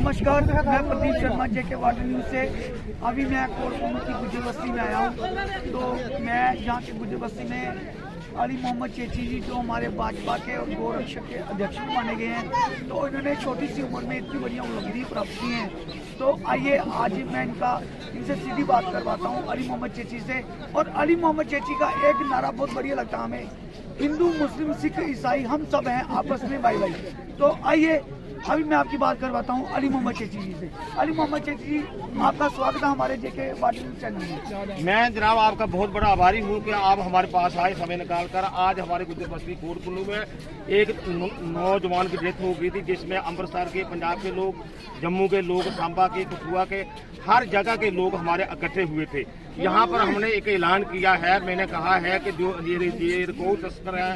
नमस्कार, मैं प्रदीप शर्मा जेके water news से। अभी मैं कोटपुर की गुजर बस्ती में आया हूँ। तो मैं यहाँ के गुजर बस्ती में अली मोहम्मद चेची जी जो हमारे भाजपा के और गोरक्षक के अध्यक्ष माने गए हैं, तो इन्होंने छोटी सी उम्र में इतनी बढ़िया उपलब्धि प्राप्त की है। तो आइए आज मैं इनसे सीधी बात करवाता हूँ अली मोहम्मद चेची से। और अली मोहम्मद चेची का एक नारा बहुत बढ़िया लगता है हमें, हिंदू मुस्लिम सिख ईसाई हम सब हैं आपस में भाई भाई। तो आइए अभी मैं आपकी बात करवाता हूँ अली मोहम्मद चेची जी से। अली मोहम्मद चेची जी, आपका स्वागत है हमारे जेके वाटर न्यूज़ चैनल में। मैं जनाब आपका बहुत बड़ा आभारी हूँ कि आप हमारे पास आए समय निकाल कर। आज हमारे गुजर बस्ती कोटकुल्लू में एक नौजवान की डेथ हो गई थी, जिसमें अमृतसर के, पंजाब के लोग, जम्मू के लोग, सांबा के, कठुआ के, हर जगह के लोग हमारे इकट्ठे हुए थे। यहाँ पर हमने एक ऐलान किया है, मैंने कहा है कि जो ये को तस्कर है,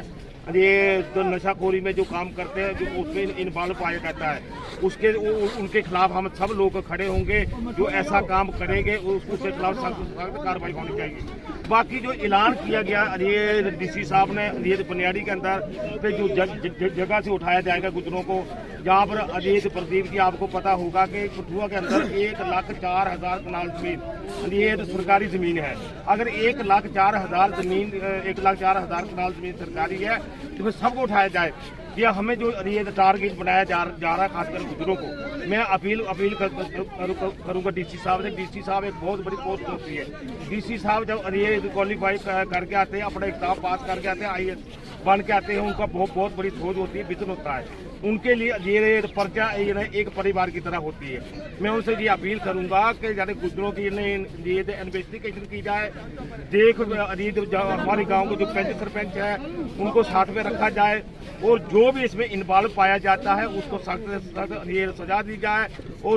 ये तो नशाखोरी में जो काम करते हैं, जो उसमें इन्वॉल्व पाया जाता है, उनके खिलाफ हम सब लोग खड़े होंगे। जो ऐसा काम करेंगे उसके खिलाफ सख्त कार्रवाई होनी चाहिए। बाकी जो ऐलान किया गया ये डीसी साहब ने, ये बुनियादी के अंदर पे जो जगह से उठाया जाएगा गुजरों को, जहाँ पर अजीत प्रदीप जी आपको पता होगा कि कठुआ के अंदर 1,04,000 कनाल जमीन ये तो सरकारी जमीन है। अगर 1,04,000 कनाल जमीन सरकारी है तो फिर सबको उठाया जाए। या हमें जो ये टारगेट बनाया जा रहा है खासकर गुजरों को, मैं अपील करूंगा डीसी साहब से। डीसी साहब एक बहुत बड़ी पोस्ट होती है। डीसी साहब जब ये क्वालिफाई करके आते हैं, अपना एग्जाम पास करके आते हैं, IAS बन के आते हैं, उनका बहुत बड़ी सोच होती है, विजन होता है। उनके लिए ये पर्चा एक परिवार की तरह होती है। मैं उनसे ये अपील करूंगा कि जाने गुजरों की इन्वेस्टिगेशन की जाए। हमारे गांव के जो पंच सरपंच है उनको साथ में रखा जाए, और जो भी इसमें इन्वॉल्व पाया जाता है उसको सख्त से सख्त सजा दी जाए, और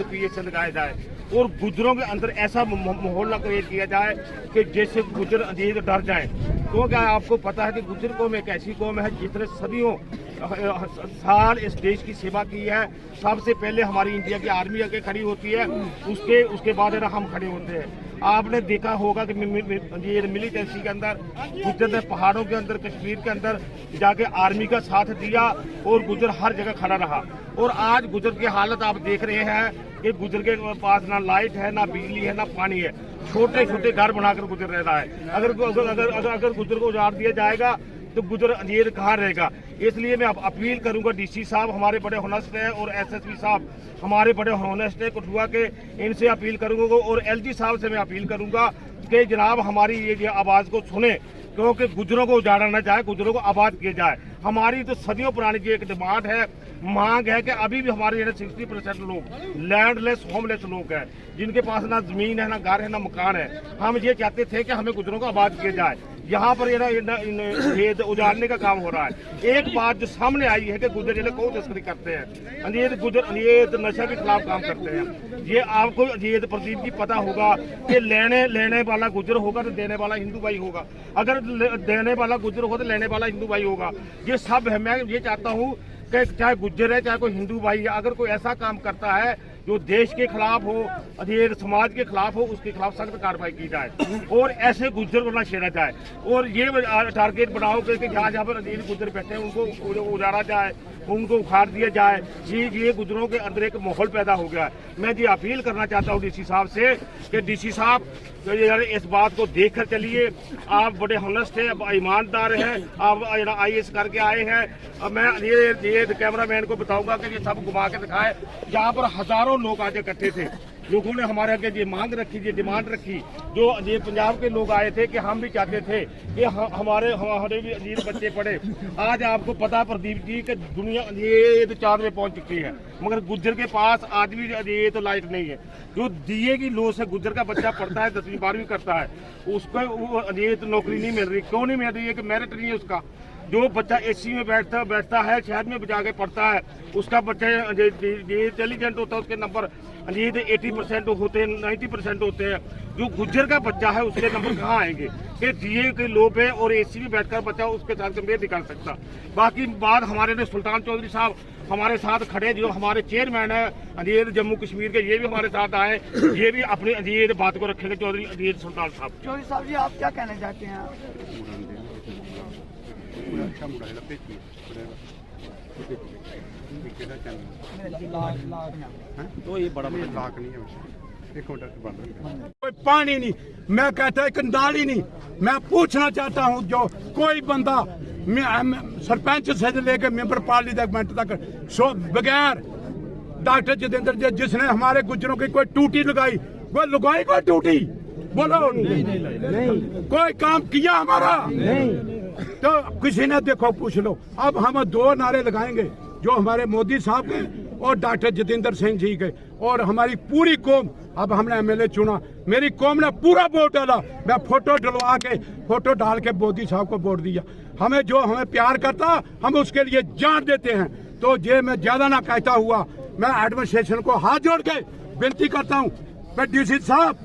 PSA लगाया जाए। और गुजरों के अंदर ऐसा माहौल क्रिएट किया जाए कि जैसे गुजर डर जाए। क्योंकि आपको पता है कि गुजर कौम एक ऐसी कौम है जिसने सदियों साल इस देश की सेवा की है। सबसे पहले हमारी इंडिया की आर्मी आके खड़ी होती है, उसके बाद हम खड़े होते हैं। आपने देखा होगा कि ये मिलिटेंसी के अंदर गुजर ने पहाड़ों के अंदर, कश्मीर के अंदर जाके आर्मी का साथ दिया, और गुजर हर जगह खड़ा रहा। और आज गुजर की हालत आप देख रहे हैं कि गुजर के पास ना लाइट है, ना बिजली है, ना पानी है। छोटे छोटे घर बनाकर गुजर रह रहा है। अगर गुजर को उजाड़ दिया जाएगा तो गुजर ये कहाँ रहेगा। इसलिए मैं अपील करूंगा, डीसी साहब हमारे बड़े होनेस्ट है, और SSP साहब हमारे बड़े होनेस्ट है कठुआ के, इनसे अपील करूंगा। और LG साहब से मैं अपील करूंगा कि जनाब हमारी ये आवाज को सुने, क्योंकि गुजरों को उजाड़ा न जाए, गुजरों को आबाद किया जाए। हमारी तो सदियों पुरानी की एक डिमांड है, मांग है कि अभी भी हमारे 60% लोग लैंडलेस, होमलेस लोग हैं, जिनके पास ना जमीन है, ना घर है, ना मकान है। हम ये चाहते थे कि हमें गुजरों को आबाद किया जाए। यहाँ पर ये उजाड़ने का काम हो रहा है। एक बात जो सामने आई है कि गुजर जिले को तस्करी करते हैं, ये नशा के खिलाफ काम करते हैं। ये आपको ये प्रदीप जी पता होगा कि लेने वाला गुजर होगा तो देने वाला हिंदू भाई होगा। अगर देने वाला गुजर होगा तो लेने वाला हिंदू भाई होगा। ये सब है। मैं ये चाहता हूँ कि चाहे गुज्जर है, चाहे कोई हिंदू भाई है, अगर कोई ऐसा काम करता है जो देश के खिलाफ हो, समाज के खिलाफ हो, उसके खिलाफ सख्त कार्रवाई की जाए, और ऐसे गुज्जर को न छेड़ा जाए। और ये टारगेट बनाओ कि जहाँ पर गुज्जर बैठे हैं उनको उजाड़ा जाए, उनको उखाड़ दिया जाए। ये गुजरों के अंदर एक माहौल पैदा हो गया है। मैं ये अपील करना चाहता हूँ डीसी साहब से कि डीसी साहब इस बात को देख कर चलिए। आप बड़े हॉनेस्ट हैं, ईमानदार हैं, आप IAS करके आए हैं। मैं ये कैमरामैन को बताऊंगा कि ये सब घुमा के दिखाए। यहाँ पर हजारों लोग आज इकट्ठे थे, लोगों ने हमारे आगे ये मांग रखी, ये डिमांड रखी। जो ये पंजाब के लोग आए थे कि हम भी चाहते थे कि हमारे भी अजीत बच्चे पढ़े। आज आपको पता प्रदीप जी कि दुनिया ये तो चांद में पहुंच चुकी है, मगर गुज्जर के पास आज भी ये तो लाइट नहीं है। जो दिए की लो से गुज्जर का बच्चा पढ़ता है, 10वीं 12वीं करता है, उसको ये तो नौकरी नहीं मिल रही। क्यों नहीं मिल रही है कि मेरिट नहीं है उसका। जो बच्चा AC में बैठता है, शहर में जाके पढ़ता है, उसका बच्चा इंटेलिजेंट होता है, उसके नंबर 80% होते हैं, 90% होते हैं। जो गुज्जर का बच्चा है उसके नंबर कहाँ आएंगे कि DA के लो पे और AC में बैठकर बच्चा उसके साथ कंपेयर निकाल सकता। बाकी बात हमारे सुल्तान चौधरी साहब हमारे साथ खड़े, जो हमारे चेयरमैन है अजीत जम्मू कश्मीर के, ये भी हमारे साथ आए, ये भी अपनी अजीत बात को रखेंगे। चौधरी अजीत सुल्तान साहब। चौधरी साहब जी, आप क्या कहना चाहते हैं? अच्छा मुड़ा है तो ये बड़ा लाख नहीं है, एक मिनट बंद कोई पानी नहीं, मैं कहता एक नाली नहीं। मैं पूछना चाहता हूँ जो कोई बंदा सरपंच से लेकर मेंबर पार्लियामेंट तक बगैर डॉक्टर जितेंद्र जी जिसने हमारे गुजरों की कोई टूटी लगाई, वो लगाई कोई टूटी? बोलो नहीं। कोई काम किया हमारा? नहीं। तो किसी ने देखो पूछ लो। अब हम दो नारे लगाएंगे जो हमारे मोदी साहब के और डॉक्टर जितेंद्र सिंह जी के और हमारी पूरी कौम। अब हमने एमएलए चुना, मेरी कौम ने पूरा वोट डाला, मैं फोटो डाल के मोदी साहब को वोट दिया। हमें जो हमें प्यार करता हम उसके लिए जान देते हैं। तो ये मैं ज्यादा ना कहता हुआ मैं एडमिनिस्ट्रेशन को हाथ जोड़ के विनती करता हूँ कि डीसी साहब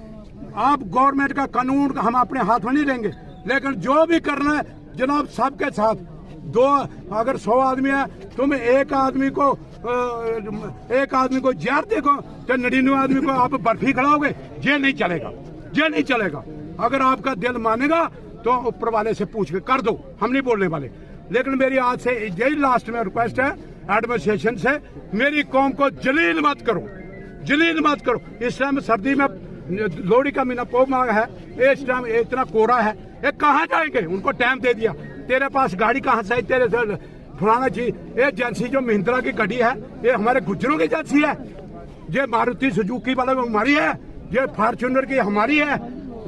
आप गवर्नमेंट का कानून हम अपने हाथ में नहीं लेंगे, लेकिन जो भी करना है जनाब सबके साथ। दो अगर 100 आदमी है, तुम एक आदमी को जहर देखो तो 99 आदमी को आप बर्फी खिलाओगे, ये नहीं चलेगा, ये नहीं चलेगा। अगर आपका दिल मानेगा तो ऊपर वाले से पूछ के कर दो, हम नहीं बोलने वाले। लेकिन मेरी आज से यही लास्ट में रिक्वेस्ट है एडमिनिस्ट्रेशन से, मेरी कौम को जलील मत करो, जलील मत करो। इस टाइम सर्दी में लोहड़ी का महीना पो मांग है, इस टाइम इतना कोरा है, ये कहाँ जाएंगे? उनको टाइम दे दिया, तेरे पास गाड़ी कहाँ से, तेरे से फलाना चीज। ये एजेंसी जो महिंद्रा की गाड़ी है ये हमारे गुजरों की एजेंसी है, ये मारुति सुजुकी वाला हमारी है, ये फॉर्च्यूनर की हमारी है।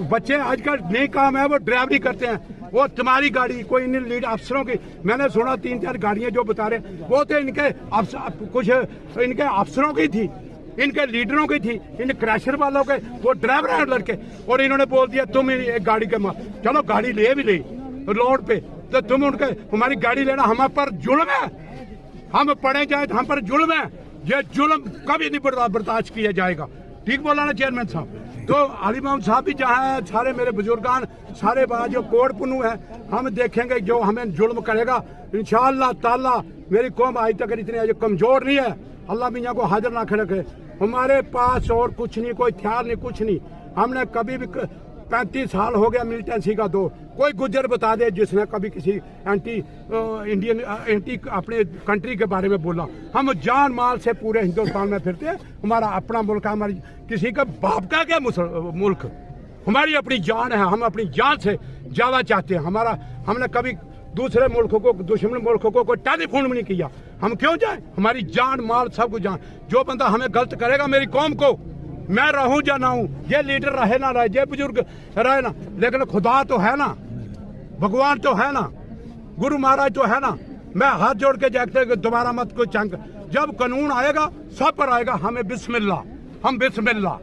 बच्चे आजकल नई काम है वो ड्राइवरी करते हैं, वो तुम्हारी गाड़ी कोई इन लीड अफसरों की। मैंने सुना 3-4 गाड़ियां जो बता रहे वो तो इनके कुछ इनके अफसरों की थी, इनके लीडरों की थी, इन क्रैशर वालों के वो ड्राइवर हैं लड़के। और इन्होंने बोल दिया तुम एक गाड़ी के चलो गाड़ी ले भी ले रोड पे, तो तुम उनके हमारी गाड़ी लेना हम पर जुल्म है, हम पढ़े जाए तो हम पर जुल्म है। ये जुल्म कभी नहीं बर्दाश्त किया जाएगा। ठीक बोला ना चेयरमैन साहब? तो अली मोहम्मद साहब भी जहाँ है, सारे मेरे बुजुर्गान सारे बात जो कोड पुनू है, हम देखेंगे जो हमें जुल्म करेगा इंशाअल्लाह ताला। मेरी कौम आज तक इतनी कमजोर नहीं है, अल्लाह मियाँ को हाजिर ना रखे। हमारे पास और कुछ नहीं, कोई हथियार नहीं, कुछ नहीं। हमने कभी भी 35 साल हो गया मिलिटेंसी का दौर। कोई गुजर बता दे जिसने कभी किसी एंटी अपने कंट्री के बारे में बोला। हम जान माल से पूरे हिंदुस्तान में फिरते हैं, हमारा अपना मुल्क है, हमारी किसी का बाप का क्या मुल्क, हमारी अपनी जान है, हम अपनी जान से ज्यादा चाहते हैं। हमने कभी दूसरे मुल्कों को, दुश्मन मुल्कों को कोई टेलीफोन भी नहीं किया। हम क्यों जाए? हमारी जान माल सब कुछ जान। जो बंदा हमें गलत करेगा मेरी कौम को, मैं रहूं या ना हूं, ये लीडर रहे ना रहे, ये बुजुर्ग रहे ना, लेकिन खुदा तो है ना, भगवान तो है ना, गुरु महाराज तो है ना। मैं हाथ जोड़ के जागते दोबारा मत कोई चंग, जब कानून आएगा सब पर आएगा, हमें बिस्मिल्लाह, हम बिस्मिल्लाह।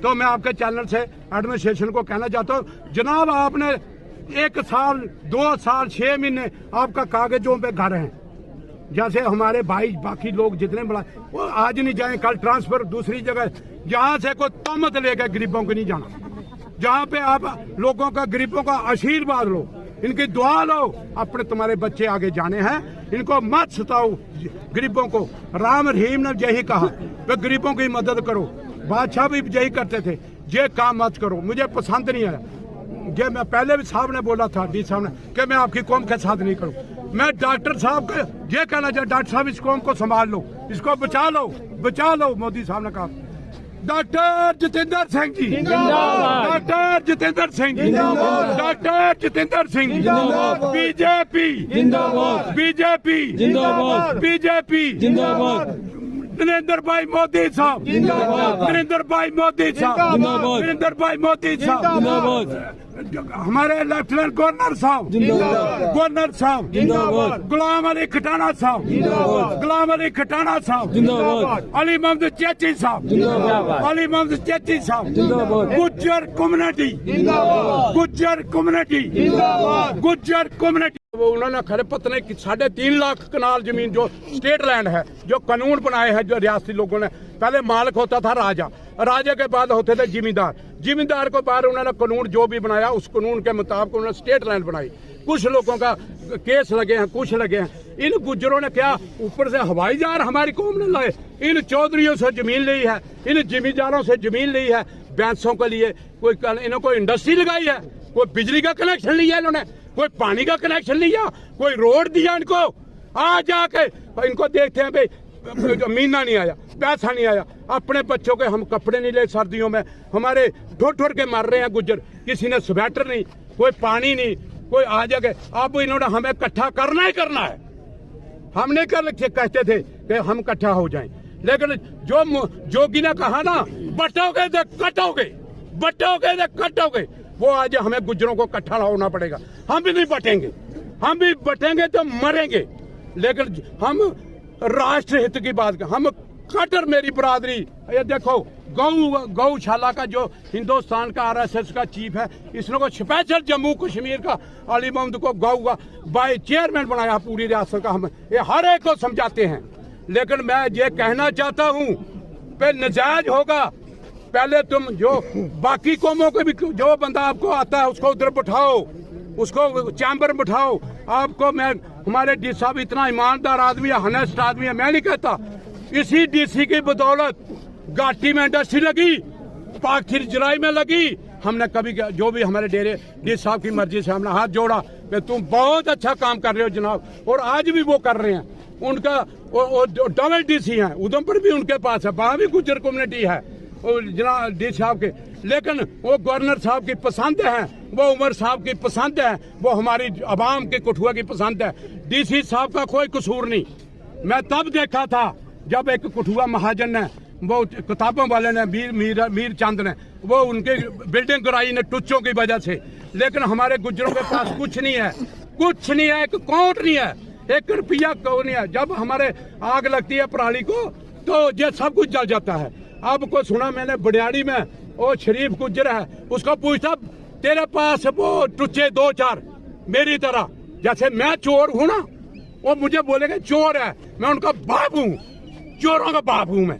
तो मैं आपके चैनल से एडमिनिस्ट्रेशन को कहना चाहता हूँ, जनाब आपने 1 साल 2 साल 6 महीने आपका कागजों पे घर हैं, जैसे हमारे भाई बाकी लोग जितने बड़ा वो आज नहीं जाए, कल ट्रांसफर दूसरी जगह। जहाँ से कोई तोहमत लेकर गरीबों को नहीं जाना, जहाँ पे आप लोगों का गरीबों का आशीर्वाद लो, इनकी दुआ लो। अपने तुम्हारे बच्चे आगे जाने हैं, इनको मत सताओ गरीबों को। राम रहीम ने यही कहा वे गरीबों की मदद करो, बादशाह भी यही करते थे, ये काम मत करो। मुझे पसंद नहीं आया, ये मैं पहले भी साहब ने बोला था, डी साहब ने, कि मैं आपकी कौम के साथ नहीं करूं। मैं डॉक्टर साहब को ये कहना चाहता, डॉक्टर साहब इस कौम को संभाल लो, इसको बचा लो, बचा लो। मोदी साहब ने कहा doctor Jitendra Singh ji, doctor Jitendra Singh ji, doctor Jitendra Singh ji, BJP BJP BJP Narendra भाई मोदी साहब, नरेंद्र भाई मोदी साहब, नरेंद्र भाई मोदी साहब, हमारे लेफ्टिनेंट गवर्नर साहब, गवर्नर साहब, गुलाम अली खटाना साहब, गुलाम अली खटाना साहब, अली मोहम्मद चेची साहब, अली मोहम्मद चेची साहब, Gujjar community, Gujjar community, Gujjar community. उन्होंने खरे पत्ने की 3.5 लाख कनाल जमीन जो स्टेट लैंड है, जो कानून बनाए हैं, जो रियासती लोगों ने, पहले मालिक होता था राजा, राजा के बाद होते थे जिमींदार, जिमींदार को बाद उन्होंने कानून जो भी बनाया उस कानून के मुताबिक उन्होंने स्टेट लैंड बनाई। कुछ लोगों का केस लगे हैं, कुछ लगे हैं। इन गुज्जरों ने क्या ऊपर से हवाई जहाज हमारी कौम ने लाए, इन चौधरियों से जमीन ली है, इन जिमींदारों से जमीन ली है बैंसों के लिए। कोई इन्होंने कोई इंडस्ट्री लगाई है, कोई बिजली का कनेक्शन लिया इन्होंने, कोई पानी का कनेक्शन लिया, कोई रोड दिया इनको। आ जाके इनको देखते हैं भाई महीना नहीं आया, पैसा नहीं आया, अपने बच्चों के हम कपड़े नहीं ले सर्दियों में, हमारे ठुर ठुर के मर रहे हैं गुज्जर, किसी ने स्वेटर नहीं, कोई पानी नहीं, कोई आ जाके। अब इन्होंने हमें इकट्ठा करना ही करना है, हम नहीं कर कहते थे कि हम इकट्ठा हो जाएं, लेकिन जो जोगी ने कहा ना बटोगे तो कटोगे, बटोगे तो कटोगे, वो आज हमें गुज्जरों को इकट्ठा होना पड़ेगा। हम भी नहीं बटेंगे, हम भी बटेंगे तो मरेंगे, लेकिन हम राष्ट्र हित की बात कर, हम कटर मेरी बरादरी। ये देखो गौशाला का जो हिंदुस्तान का RSS का चीफ है, इसने को स्पेशल जम्मू कश्मीर का अली मोहम्मद को गौ का बाई चेयरमैन बनाया पूरी रियासत का। हम ये हर एक को समझाते हैं, लेकिन मैं ये कहना चाहता हूँ पे नजायज होगा। पहले तुम जो बाकी कौमों के भी जो बंदा आपको आता है उसको उधर बिठाओ, उसको चैम्बर में बिठाओ। आपको मैं हमारे डी साहब इतना ईमानदार आदमी है, हनेस्ट आदमी है, मैं नहीं कहता। इसी DC की बदौलत घाटी में इंडस्ट्री लगी, पाखिर जराई में लगी। हमने कभी जो भी हमारे डेरे डी साहब की मर्जी से हमने हाथ जोड़ा कि तुम बहुत अच्छा काम कर रहे हो जनाब, और आज भी वो कर रहे हैं। उनका डबल DC है, उधमपुर भी उनके पास है, वहाँ भी गुज्जर कम्युनिटी है जनाब डी साहब के, लेकिन वो गवर्नर साहब की पसंद है, वो उमर साहब की पसंद है, वो हमारी आवाम के कठुआ की पसंद है। DC साहब का कोई कसूर नहीं। मैं तब देखा था जब एक कठुआ महाजन ने, वो किताबों वाले ने, मीर चंद ने, वो उनके बिल्डिंग कराई ने टुच्चों की वजह से, लेकिन हमारे गुज्जरों के पास कुछ नहीं है, कुछ नहीं है, एक काउंट नहीं है, 1 रुपया को नहीं है। जब हमारे आग लगती है पराली को तो ये सब कुछ जल जाता है। अब को सुना मैंने बड़ियाड़ी में वो शरीफ गुज्जर है, उसको पूछता तेरे पास वो टुच्चे 2-4 मेरी तरह, जैसे मैं चोर हूं ना, वो मुझे बोलेगा चोर है, मैं उनका बाप हूँ, चोरों का बाप हूँ मैं।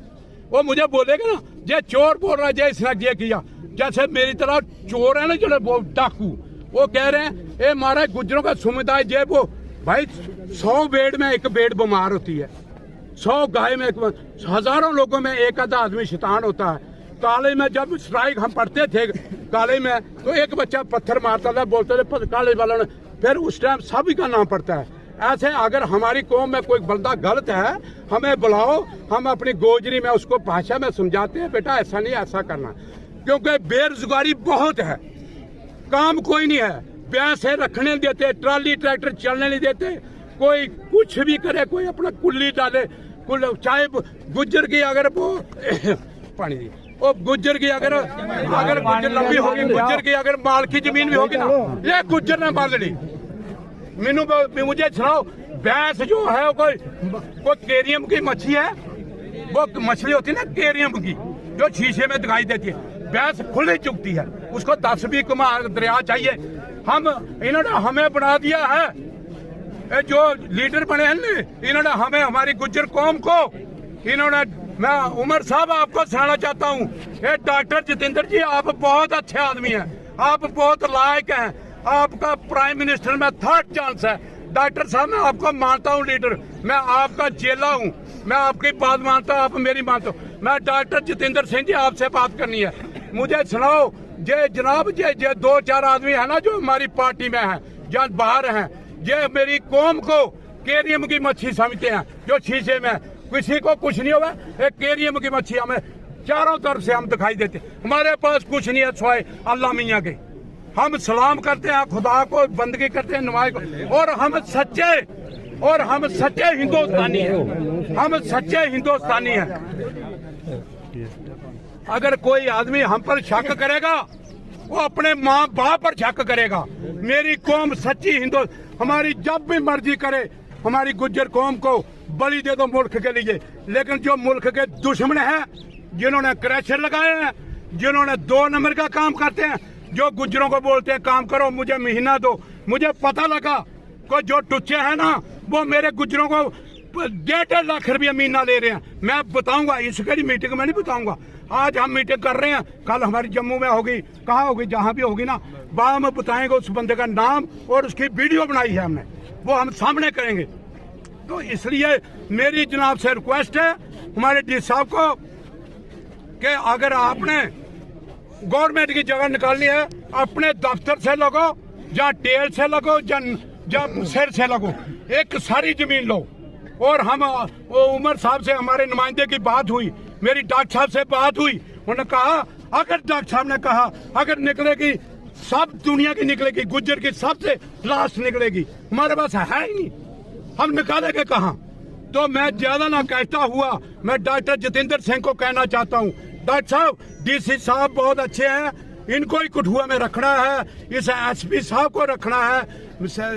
वो मुझे बोलेगा ना ये चोर बोल रहा है, जय इसने ये किया, जैसे मेरी तरह चोर है ना जो वो डाकू। वो कह रहे हैं ये हमारे गुज्जरों का समुदाय जे वो भाई 100 बेड में 1 बेड बीमार होती है, 100 गाय में 1, हजारों लोगों में 1 आधा आदमी शैतान होता है। काले में जब स्ट्राइक हम पढ़ते थे काले में, तो एक बच्चा पत्थर मारता था, बोलते थे काले वालों ने, फिर उस टाइम सभी का नाम पड़ता है। ऐसे अगर हमारी कौम में कोई बंदा गलत है, हमें बुलाओ, हम अपनी गोजरी में उसको भाषा में समझाते हैं, बेटा ऐसा नहीं ऐसा करना, क्योंकि बेरोजगारी बहुत है, काम कोई नहीं है, पैसे रखने नहीं देते, ट्राली ट्रैक्टर चलने नहीं देते, कोई कुछ भी करे, कोई अपना कुल्ली डाले, चाहे गुज्जर की अगर वो पानी दी, वो गुज्जर की अगर गुज्जर लंबी होगी, गुज्जर की अगर माल की जमीन भी होगी ना, ये गुज्जर ने बांध ली। मुझे सुनाओ, भैंस जो है कोई केरियम की मच्छी है, वो मछली होती है ना केरियम की, जो शीशे में दिखाई देती है, भैंस खुली चुकती है, उसको 10-20 कुमार दरिया चाहिए। इन्होंने हमें बना दिया है, जो लीडर बने हैं इन्होंने हमें, हमारी गुज्जर कौम को इन्होंने। मैं उमर साहब आपको सुनाना चाहता हूँ, ये डॉक्टर जितेंद्र जी आप बहुत अच्छे आदमी हैं, आप बहुत लायक हैं, आपका प्राइम मिनिस्टर में 3rd चांस है। डॉक्टर साहब मैं आपको मानता हूँ लीडर, मैं आपका चेला हूँ, मैं आपकी बात मानता हूँ, आप मेरी मानता हूँ। मैं डॉक्टर जितेंद्र सिंह जी आपसे बात करनी है, मुझे सुनाओ जे जनाब जे 2-4 आदमी है ना जो हमारी पार्टी में है, जहाँ बाहर हैं, ये मेरी कौम को केरियम की मच्छी समझते हैं, जो शीशे में, किसी को कुछ नहीं होगा, एक केरियम की मच्छी हमें चारों तरफ से हम दिखाई देते, हमारे पास कुछ नहीं है सिवाय अल्लाह मियाँ के। हम सलाम करते हैं खुदा को, बंदगी करते हैं नमाज को, और हम सच्चे हिंदुस्तानी हैं, हम सच्चे हिंदुस्तानी हैं। अगर कोई आदमी हम पर शक करेगा, वो अपने माँ बाप पर शक करेगा। मेरी कौम सच्ची हिंदू, हमारी जब भी मर्जी करे हमारी गुज्जर कौम को बलि दे दो मुल्क के लिए, लेकिन जो मुल्क के दुश्मन हैं, जिन्होंने क्रैशर लगाए हैं, जिन्होंने 2 नंबर का काम करते हैं, जो गुज्जरों को बोलते हैं काम करो मुझे महीना दो, मुझे पता लगा को जो टुच्चे हैं ना वो मेरे गुज्जरों को 1.5 लाख रुपया महीना ले रहे हैं। मैं बताऊंगा, इसके मीटिंग में नहीं बताऊंगा, आज हम मीटिंग कर रहे हैं, कल हमारी जम्मू में होगी, कहाँ होगी, जहाँ भी होगी ना, बाद में बताएंगे उस बंदे का नाम, और उसकी वीडियो बनाई है हमने, वो हम सामने करेंगे। तो इसलिए मेरी जनाब से रिक्वेस्ट है हमारे डी साहब को कि अगर आपने गवर्नमेंट की जगह निकालनी है, अपने दफ्तर से लगो, या टेल से लगो, या सिर से लगो, एक सारी जमीन लो, और हम वो उमर साहब से हमारे नुमाइंदे की बात हुई, मेरी डॉक्टर साहब से बात हुई। उन्होंने कहा अगर डॉक्टर साहब ने कहा अगर निकलेगी सब दुनिया की निकलेगी, गुज्जर की सबसे लास्ट निकलेगी, हमारे पास है ही नहीं, हम निकालेंगे कहाँ। तो मैं ज्यादा ना कहता हुआ मैं डॉक्टर जितेंद्र सिंह को कहना चाहता हूँ, डॉक्टर साहब डीसी साहब बहुत अच्छे हैं, इनको ही कठुआ में रखना है, इस एसपी साहब को रखना है,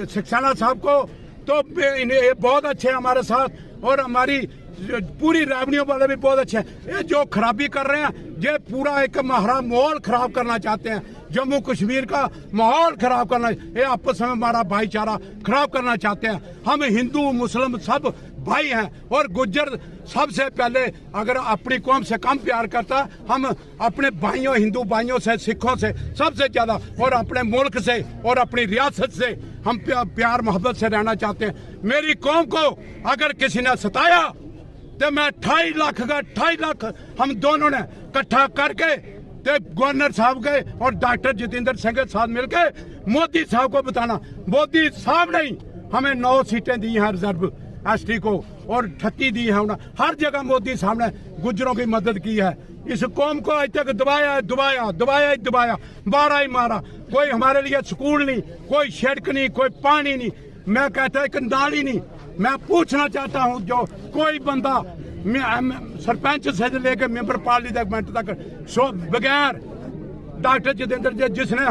सक्सेना साहब को, तो ये बहुत अच्छे हैं हमारे साथ, और हमारी पूरी रेवन्यू वाले भी बहुत अच्छे हैं। ये जो खराबी कर रहे हैं ये पूरा एक माहौल खराब करना चाहते हैं, जम्मू कश्मीर का माहौल खराब करना, ये आपस में हमारा भाईचारा खराब करना चाहते हैं। हम हिंदू मुस्लिम सब भाई हैं, और गुज्जर सबसे पहले अगर अपनी कौम से कम प्यार करता, हम अपने भाइयों हिंदू भाइयों से सिखों से सबसे ज्यादा, और अपने मुल्क से और अपनी रियासत से हम प्यार मोहब्बत से रहना चाहते हैं। मेरी कौम को अगर किसी ने सताया तो मैं 2.5 लाख का 2.5 लाख हम दोनों ने इकट्ठा करके ते गवर्नर साहब के और डॉक्टर जितेंद्र सिंह के साथ मिलकर मोदी साहब को बताना, मोदी साहब ने हमें 9 सीटें दी हैं रिजर्व एसटी को, और 38 दी है उन्होंने, हर जगह मोदी साहब ने गुज्जरों की मदद की है। इस कौम को आज तक दबाया दबाया दबाया दबाया, मारा ही मारा, कोई हमारे लिए स्कूल नहीं, कोई सड़क नहीं, कोई पानी नहीं, मैं कहता एक नाली नहीं। मैं पूछना चाहता हूँ जो कोई बंदा सरपंच से लेकर मेंबर पार्लियामेंट तक बगैर डॉक्टर जितेंद्र जिसने